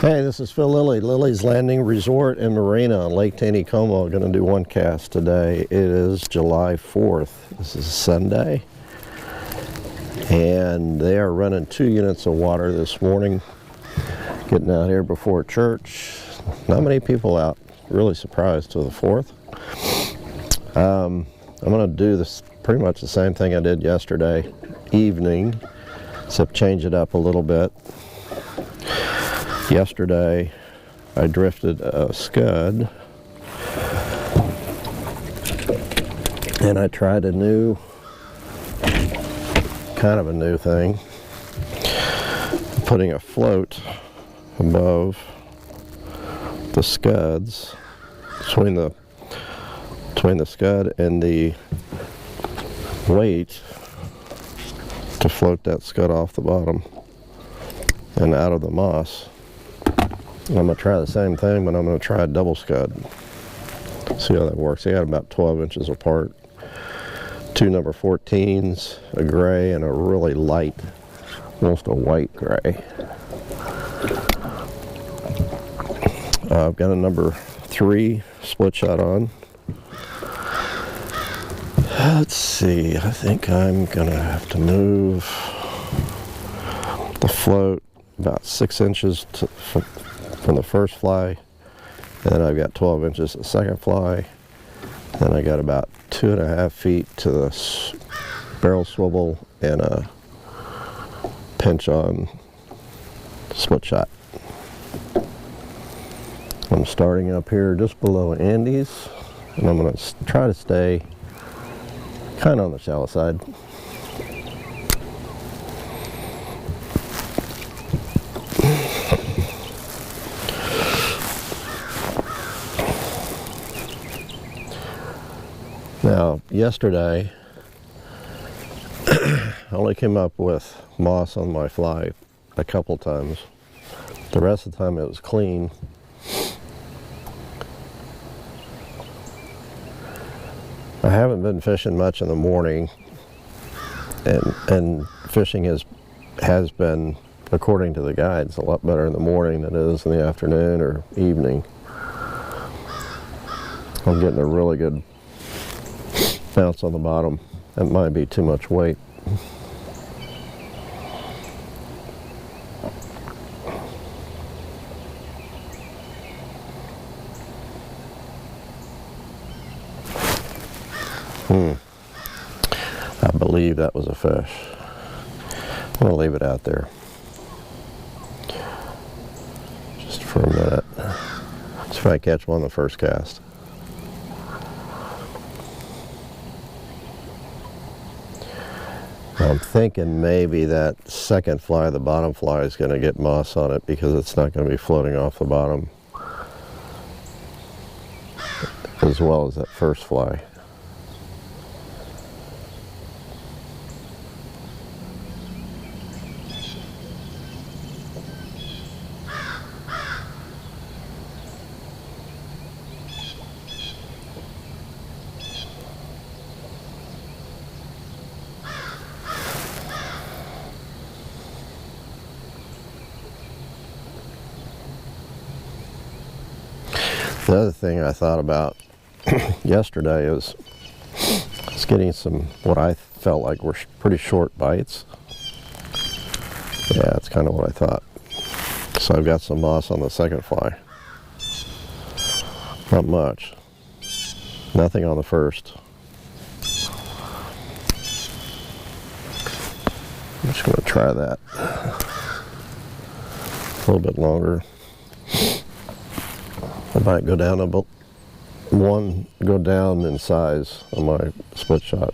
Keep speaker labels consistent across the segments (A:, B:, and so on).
A: Hey, this is Phil Lilley, Lilley's Landing Resort and Marina on Lake Taneycomo. I'm going to do one cast today. It is July 4th. This is Sunday. And they are running 2 units of water this morning. Getting out here before church. Not many people out. Really surprised to the 4th. I'm going to do this pretty much the same thing I did yesterday evening, except change it up a little bit. Yesterday, I drifted a scud, and I tried a new, kind of a new thing, putting a float above the scuds, between the scud and the weight to float that scud off the bottom and out of the moss. I'm going to try the same thing, but I'm going to try a double scud. See how that works. They got about 12 inches apart. 2 number 14s, a gray, and a really light, almost a white gray. I've got a number 3 split shot on. Let's see, I think I'm going to have to move the float about 6 inches from the first fly, and then I've got 12 inches the second fly, then I got about 2.5 feet to the barrel swivel and a pinch on split shot. I'm starting up here just below Andy's, and I'm going to try to stay kind of on the shallow side. Now, yesterday, I only came up with moss on my fly a couple times. The rest of the time it was clean. I haven't been fishing much in the morning, and fishing has been, according to the guides, a lot better in the morning than it is in the afternoon or evening. I'm getting a really good bounce on the bottom. That might be too much weight. I believe that was a fish. I'm going to leave it out there just for a minute. See if I catch one the first cast. I'm thinking maybe that second fly, the bottom fly, is going to get moss on it because it's not going to be floating off the bottom as well as that first fly. The other thing I thought about yesterday was getting some, what I felt like were pretty short bites. Yeah, that's kind of what I thought. So I've got some moss on the second fly. Not much. Nothing on the first. I'm just going to try that. A little bit longer. I might go down about go down in size on my split shot.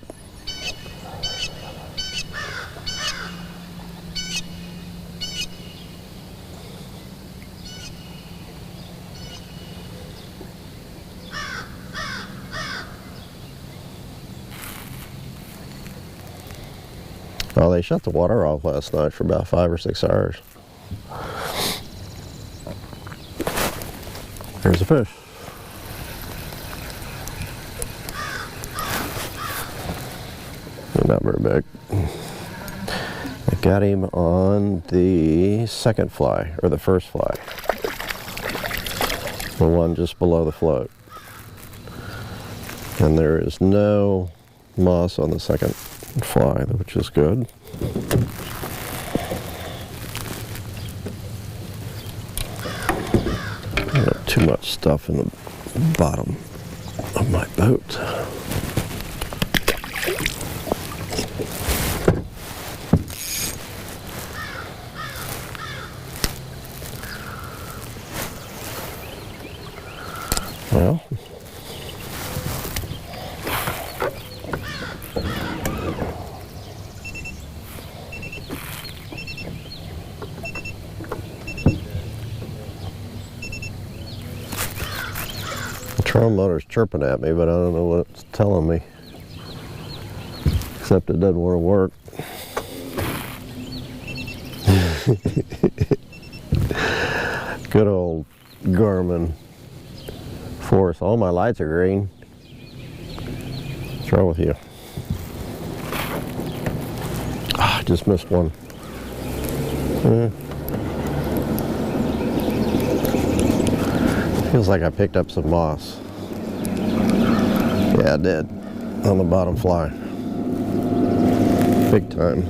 A: Well, they shut the water off last night for about 5 or 6 hours. There's a fish. Not very big. I got him on the second fly, or the first fly. the one just below the float. And there is no moss on the second fly, which is good. I got too much stuff in the bottom of my boat. Well, the Trilene motor's chirping at me, but I don't know what it's telling me, except it doesn't want to work. Good old Garmin Force. All my lights are green. What's wrong with you? Ah, I just missed one. Feels like I picked up some moss. Yeah, I did. On the bottom fly. Big time.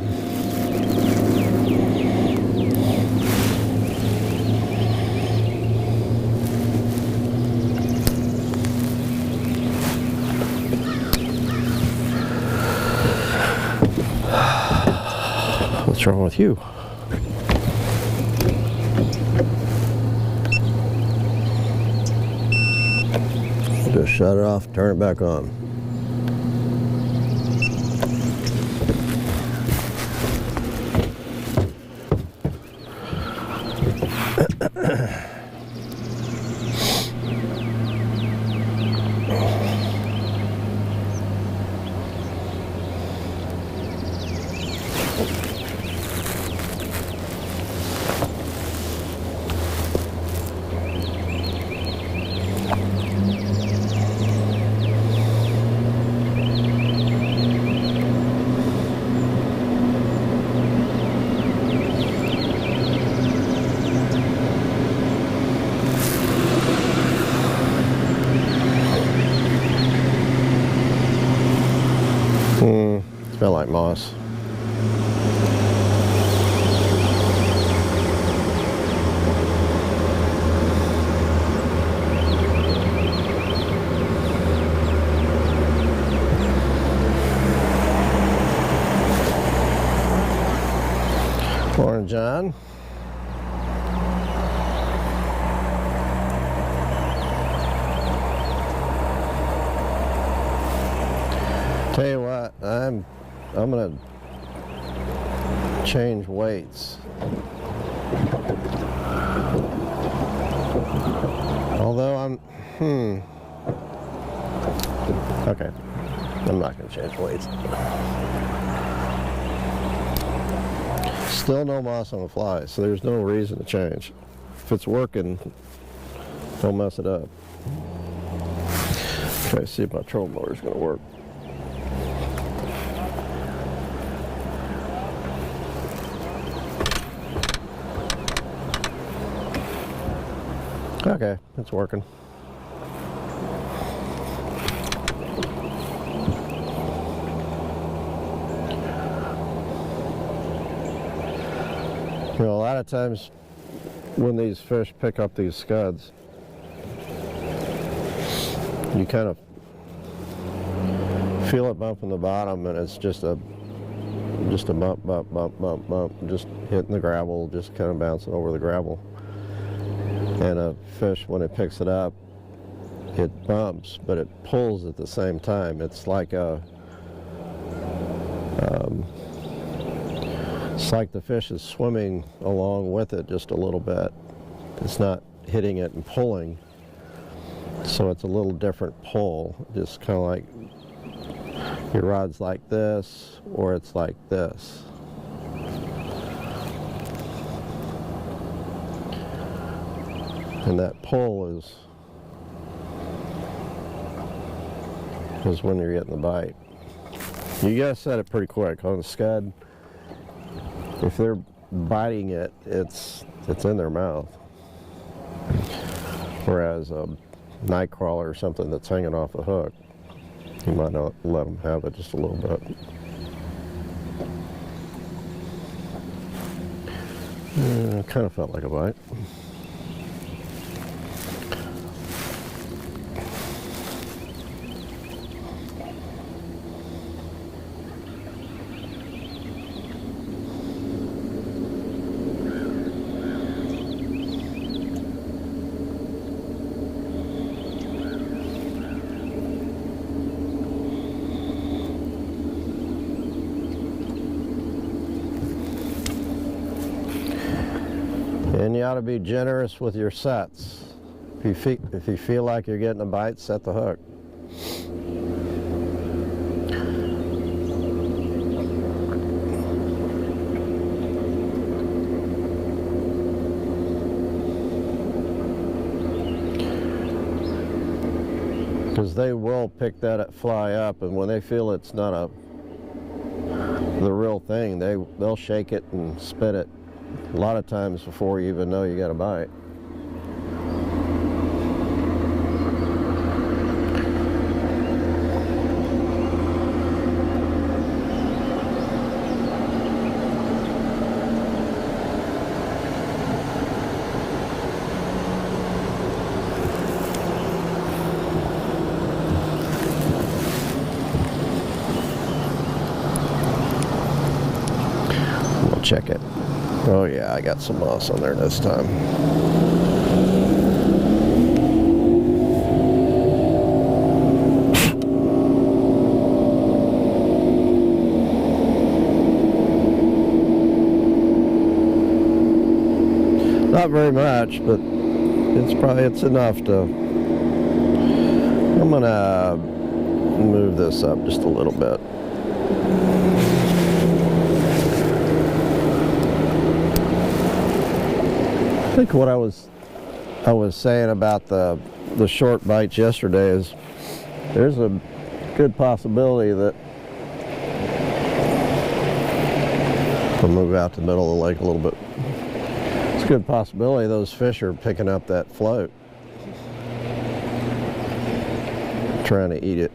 A: What's wrong with you? Just shut it off, turn it back on. Smell like moss. Morning, John. Tell you what, I'm gonna change weights. Although okay, I'm not gonna change weights. Still no moss on the fly, so there's no reason to change. If it's working, don't mess it up. Try to see if my trolling motor is gonna work. Okay, it's working. You know, a lot of times when these fish pick up these scuds, you kind of feel it bump in the bottom, and it's just a bump, bump, bump, bump, bump, just hitting the gravel, just kind of bouncing over the gravel. And a fish, when it picks it up, it bumps, but it pulls at the same time. It's like it's like the fish is swimming along with it just a little bit. It's not hitting it and pulling, so it's a little different pull. Just kind of like your rod's like this, or it's like this. And that pull is when you're getting the bite. You gotta set it pretty quick on the scud. If they're biting it, it's in their mouth. Whereas a night crawler or something that's hanging off the hook, you might not let them have it just a little bit. Kind of felt like a bite. And you ought to be generous with your sets. If you feel like you're getting a bite, set the hook. Because they will pick that fly up, and when they feel it's not the real thing, they'll shake it and spit it a lot of times before you even know you got a bite. We'll check it. Oh yeah, I got some moss on there this time. Not very much, but it's enough to. I'm gonna move this up just a little bit. I think what I was saying about the short bites yesterday is there's a good possibility that I'll move out to the middle of the lake a little bit. It's a good possibility those fish are picking up that float, trying to eat it.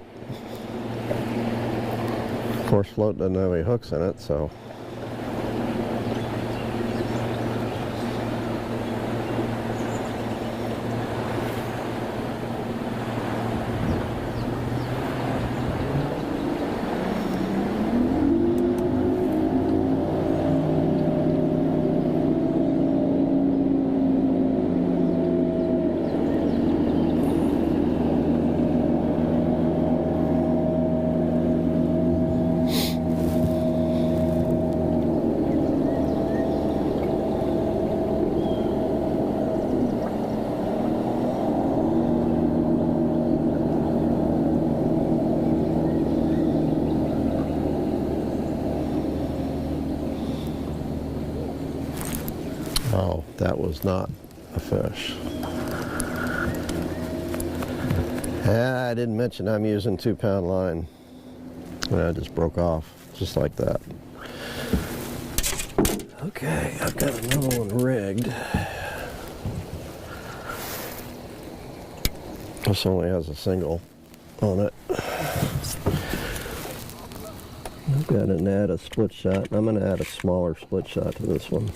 A: Of course, float doesn't have any hooks in it, so. Oh, that was not a fish. I didn't mention I'm using 2-pound line. And I just broke off, just like that. Okay, I've got another one rigged. This only has a single on it. I've got to add a split shot. I'm going to add a smaller split shot to this one.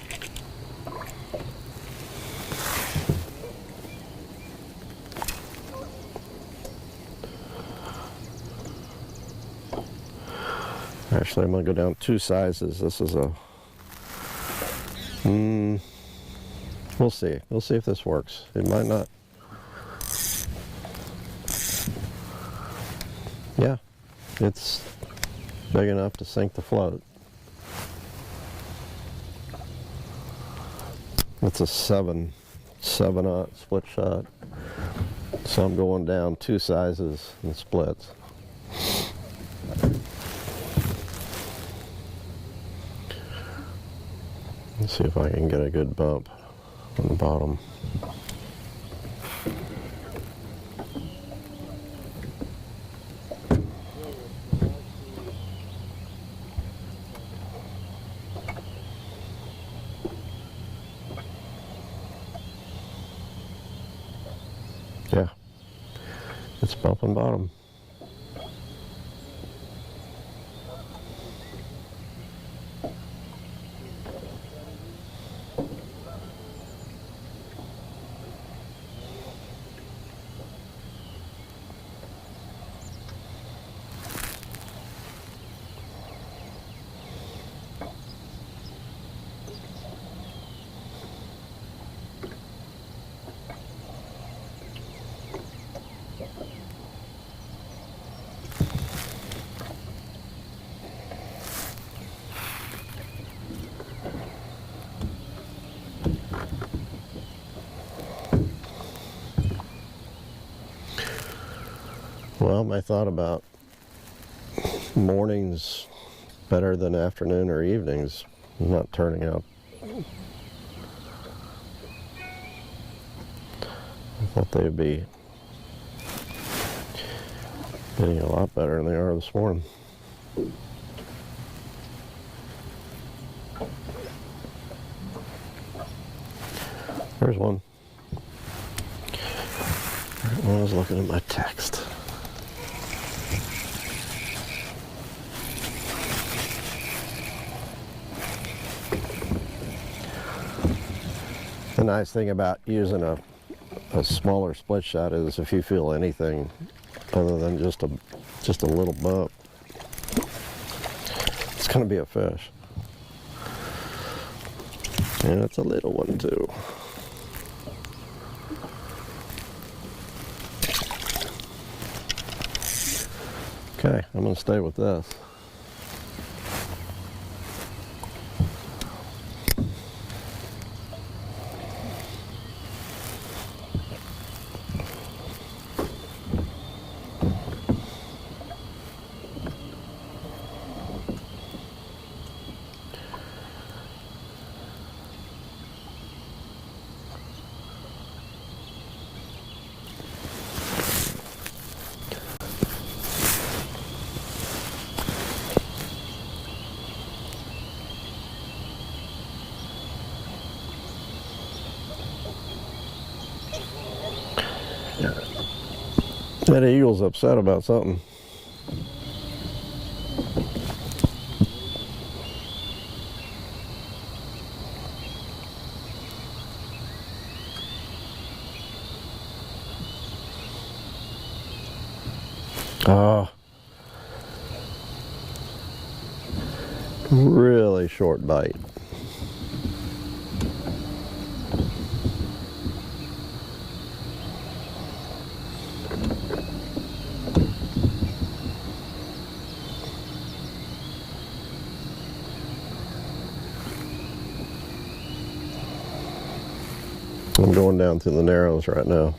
A: Actually, I'm going to go down 2 sizes. This is a... we'll see. We'll see if this works. It might not. Yeah, it's big enough to sink the float. It's a 7/aught split shot. So I'm going down 2 sizes and splits. Let's see if I can get a good bump on the bottom. It's bumping bottom. Well, my thought about mornings better than afternoon or evenings not turning out. I thought they'd be getting a lot better than they are this morning. There's one. I was looking at my text. The nice thing about using a smaller split shot is if you feel anything other than just a little bump, it's going to be a fish. And it's a little one too. Okay, I'm going to stay with this. That eagle's upset about something. Really short bite. I'm going down through the narrows right now.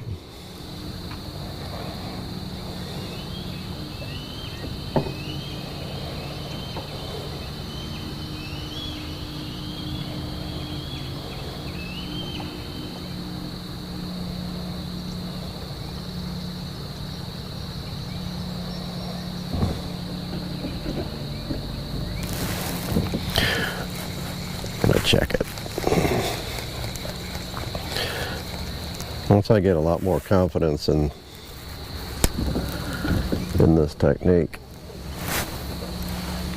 A: I'm gonna check it. Once I get a lot more confidence in this technique,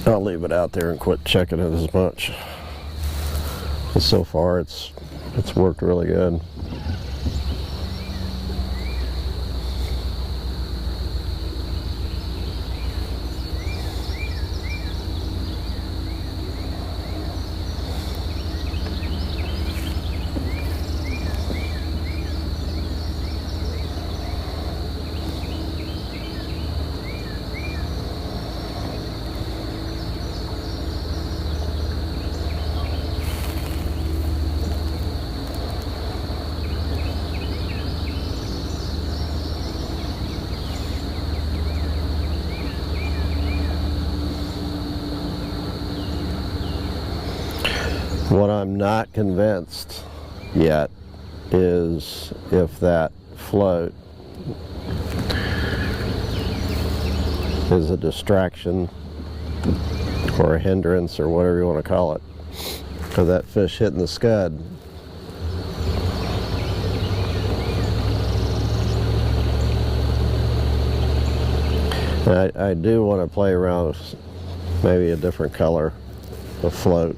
A: I'll leave it out there and quit checking it as much. But so far it's worked really good. What I'm not convinced yet is if that float is a distraction or a hindrance or whatever you want to call it of that fish hitting the scud. I do want to play around with maybe a different color of float.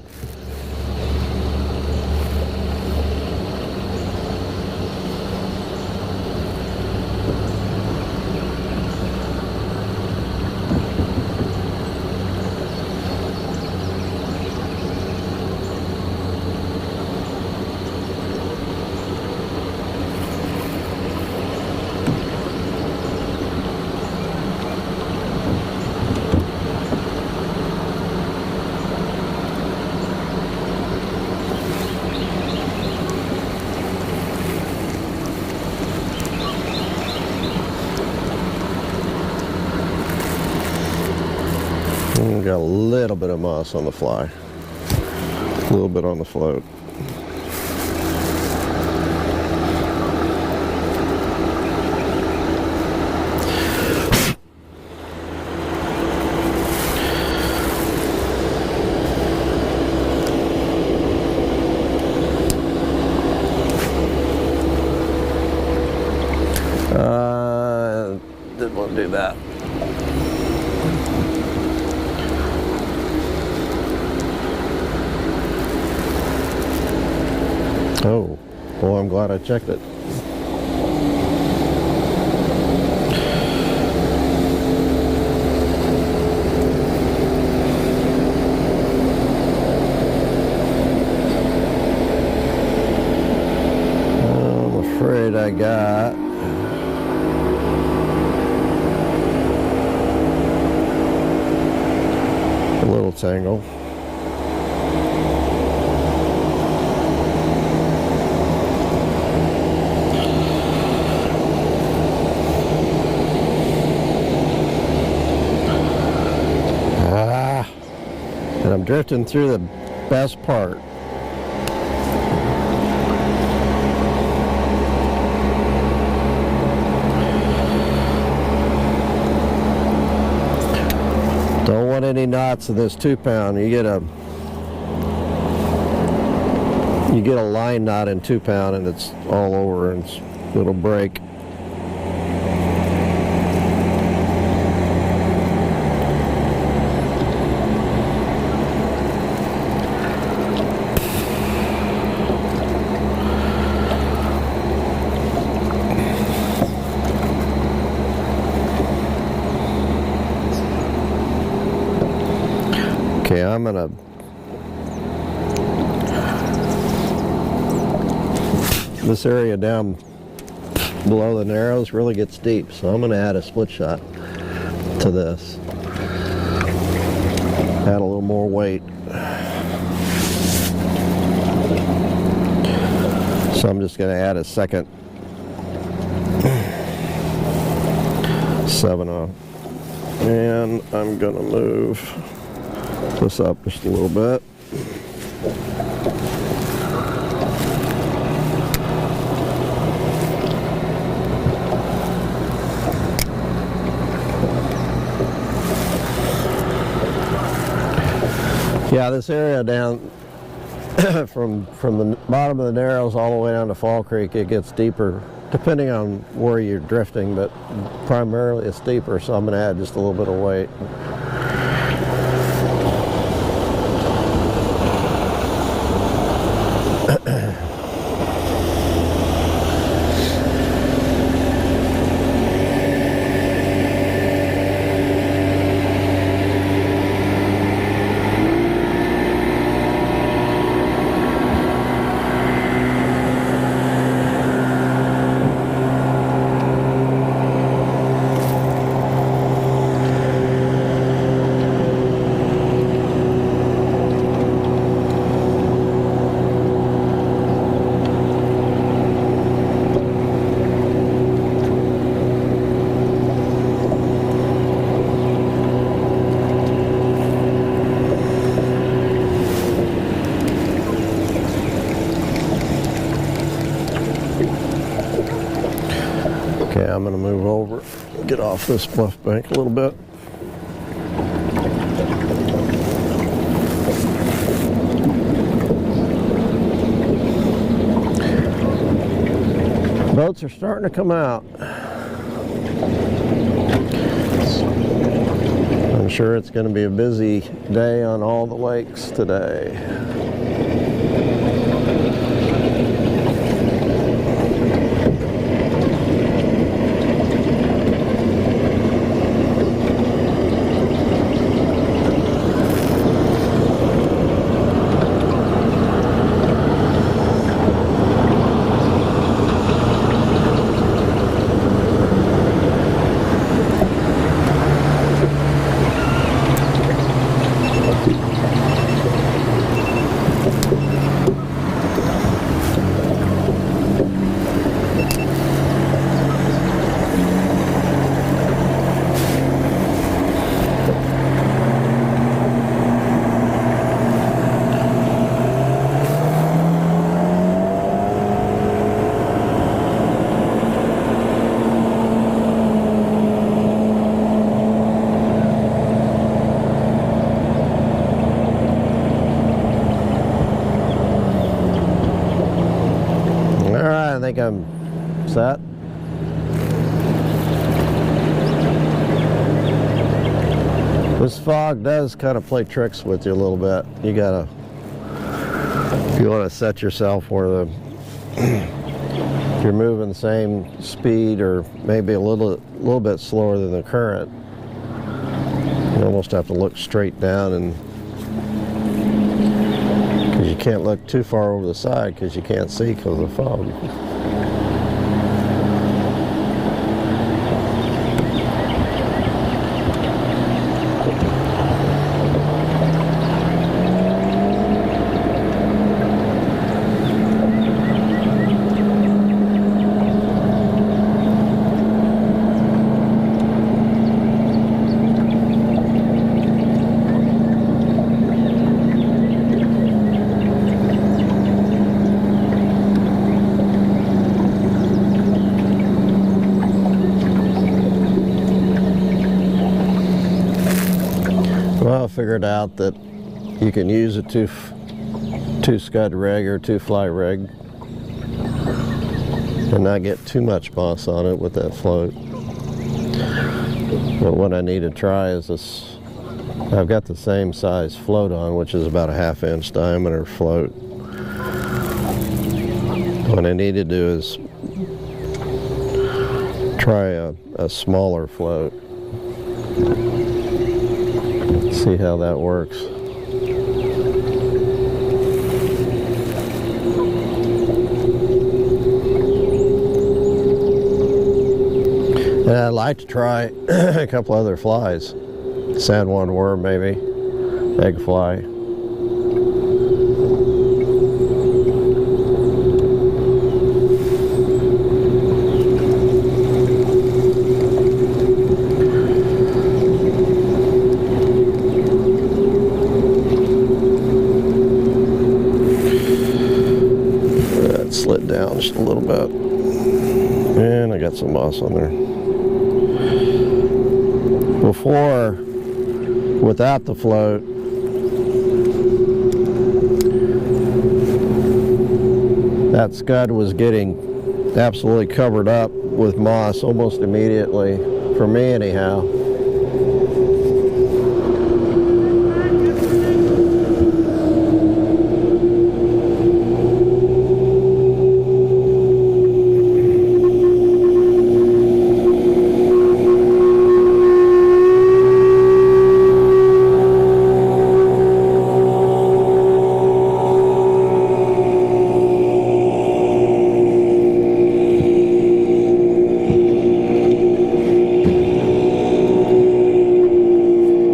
A: Got a little bit of moss on the fly, a little bit on the float. Didn't want to do that. Oh, well, I'm glad I checked it. I'm afraid I got a little tangle. And I'm drifting through the best part. Don't want any knots in this 2-pound. You get a line knot in 2-pound and it's all over and it'll break. Okay, I'm gonna this area down below the narrows really gets deep, so I'm gonna add a split shot to this. Add a little more weight. So I'm just gonna add a second 7/0, and I'm gonna move this up just a little bit. Yeah, this area down from the bottom of the Narrows all the way down to Fall Creek, it gets deeper depending on where you're drifting, but primarily it's deeper, so I'm going to add just a little bit of weight. Okay, I'm going to move over, get off this bluff bank a little bit. Boats are starting to come out. Sure, it's going to be a busy day on all the lakes today. I think I'm set. This fog does kind of play tricks with you a little bit. You gotta, if you want to set yourself where the you're moving the same speed or maybe a little bit slower than the current, you almost have to look straight down, and because you can't look too far over the side because you can't see because of the fog. Well, I figured out that you can use a two scud rig or two fly rig and not get too much moss on it with that float. But what I need to try is this. I've got the same size float on, which is about a 1/2 inch diameter float. What I need to do is try a smaller float. See how that works. And I'd like to try a couple other flies. Sandworm worm maybe, egg fly. Slid down just a little bit, and I got some moss on there. Before, without the float, that scud was getting absolutely covered up with moss almost immediately, for me anyhow.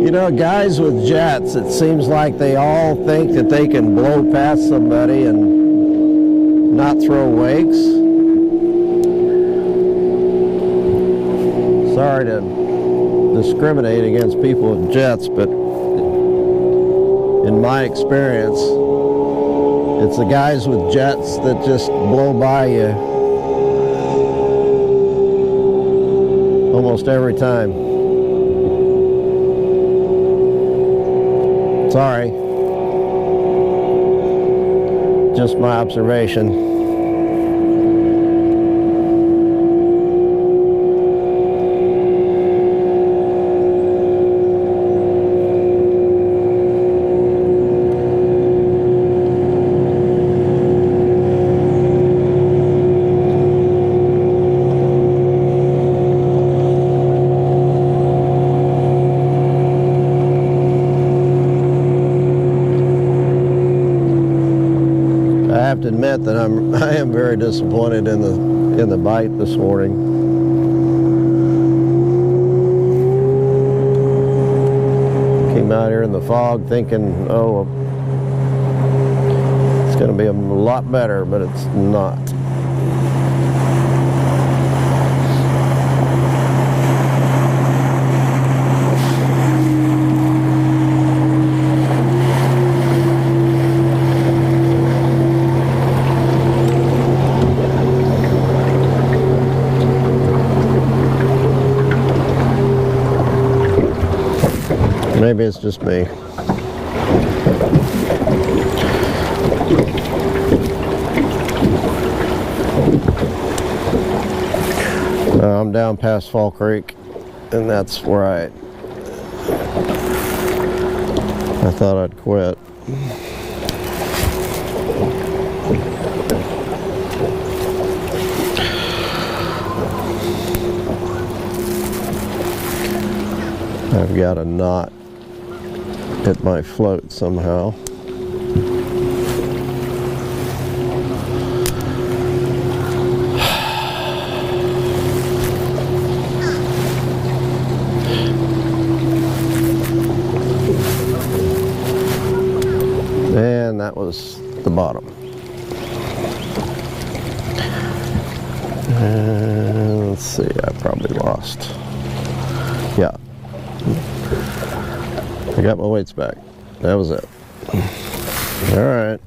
A: You know, guys with jets, it seems like they all think that they can blow past somebody and not throw wakes. Sorry to discriminate against people with jets, but in my experience, it's the guys with jets that just blow by you almost every time. Sorry, just my observation. I have to admit that I am very disappointed in the bite this morning. Came out here in the fog thinking, oh, it's going to be a lot better, but it's not. Maybe it's just me. I'm down past Fall Creek, and that's where I thought I'd quit. I've got a knot at my float somehow. And that was the bottom. And let's see, I probably lost. Yeah. I got my weights back. That was it. All right.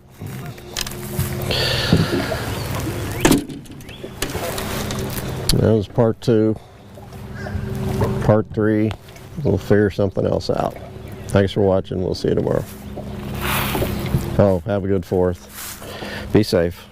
A: That was part 2. Part 3, we'll figure something else out. Thanks for watching. We'll see you tomorrow. Oh, have a good 4th. Be safe.